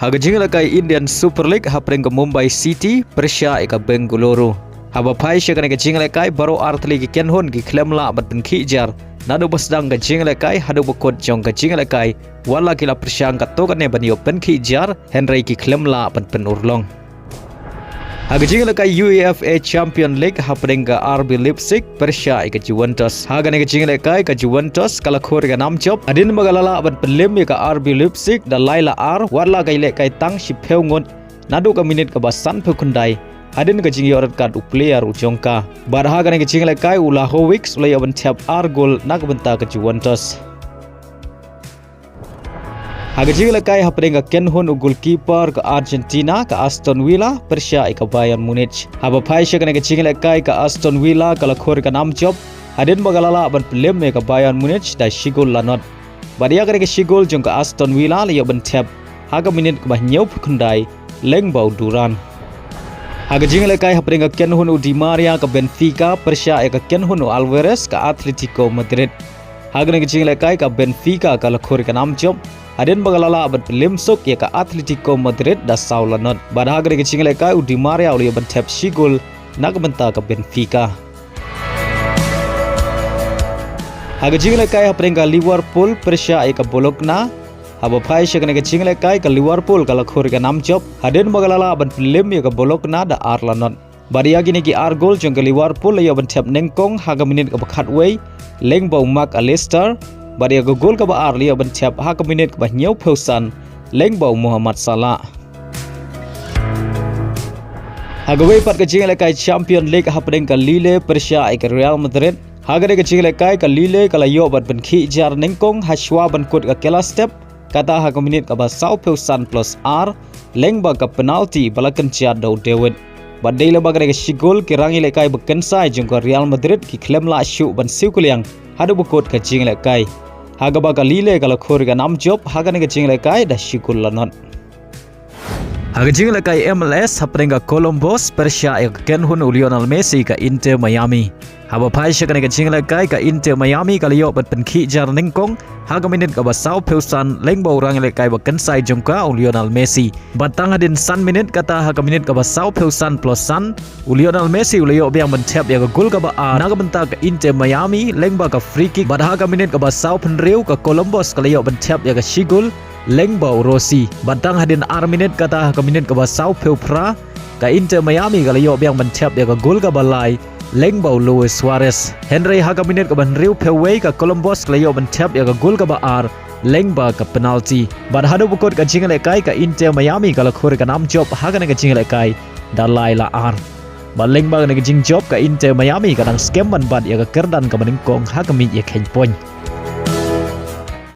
Haga jingle kai Indian Super League hapring ke Mumbai City Persha eka Bengaluru. Haba pai syakane ke jingle kai baru artli ke kenhon ki klem la bat ben khijar. Nadu basdang ke jingle kai hadu bukot jong ke jingle kai wala kila Persha ka tokane ban yo ben khijar Henry ki klem la bat ben urlong. Haga jingle kai UEFA Champion League hapring ke RB Leipzig Persha eka Juventus. Haga ne ke jingle kai ke Juventus kala khor ke nam job adin magalala bat pelem ke RB Leipzig da laila ar warla kai le kai tang si pheu ngot nadu ka minit ka basan pheu kundai adin ka jingi orat kad player u jongka bar haga ne ke jingle kai Ulahovic ulai ban Thep ar gol nak benta ke Juventus. Haga jingle kai hapring ke kenhon u goalkeeper ke Argentina ke Aston Villa Persha eka Bayern Munich. Haba pai syakane ke jingle kai ke Aston Villa kala khor ke nam job adin magalala ban pelem ke Bayern Munich da shigol lanot. Badia ke shigol jong ke Aston Villa le ban Thep haga minit ke bah nyau phukundai Lyngba Duran. Haga jingle kai hapring ke kenhon u Di Maria ke Benfica Persha eka kenhon u Alvarez ke Atletico Madrid. Haga ne ke jingle kai ke Benfica kala khor ke nam job adin bagalala ban pelem sok ya ke Atletico Madrid da saulanot. Bad haga ne ke jingle kai u Di Maria le ban Thep shigol nak benta ke Benfica. Haga jingle kai hapring ke Liverpool Persha eka Bologna. Haba pai syakane ke jingle kai ke Liverpool kala khor ke nam job adin bagalala ban pelem ya ke Bologna da arlanot. Badia gini ki ar gol jong ke Liverpool ya ban Thep nengkong haga minit ke Kawei Lyngba Mark Alistair. Badia ke gol ke ba ar ya ban Thep haga minit ke bah nyau pheusan Lyngba Muhammad Salah. Haga wei pat ke jingle kai Champion League hapring ke Lille Persha eka Real Madrid. Haga ke jingle kai ke Lille kala yo bat ben khijar nengkong haswa ban kut ke kela step kata haga minit ke ba sau pheusan plus R Lyngba ke penalti balakan cia do David. Badai bagai ke shigol ke rangi lekai beken sai jong ke Real Madrid ki klem la syu ban siu kuliang hadu bukot ke jingle kai. Haga baga Lille kala khor ke nam job haga ne ke jingle kai da shigol lanot. Haga jingle kai MLS hapring ke Columbus Persha eka kenhon Lionel Messi ke Inter Miami. Haba pai syakane ke jingle kai ke Inter Miami kala yo bat ben khijar nengkong haga minit ke basau pheusan Lyngba orang lekai beken sai jong ka Lionel Messi. Batang adin san minit kata haga minit ke basau pheusan plus san Lionel Messi ulayo biang ben Thep ya ke gol ke ba naga benta ke Inter Miami Lyngba ke free kick bad haga minit ke basau penriu ke Columbus kala yo ben Thep ya ke shigol Lyngba Rossi. Batang hadin ar minit kata haga minit ke basau pheu pra ke Inter Miami kala yo biang ben Thep ya ke gol ke balai Lyngba Luis Suarez. Henry haga minit ke ban riu Kawei ke Columbus kala yo ban Thep ya ke gol ke ba ar Lyngba ke penalti. Bad hadu bukot ke jingle kai ke Inter Miami kala khor ke nam job haga ne ke jingle kai dalai la ar. Bad Lyngba ne ke jing job ke Inter Miami kadang scam ban bad ya ke kerdan ke meningkong haga mit ya khen point.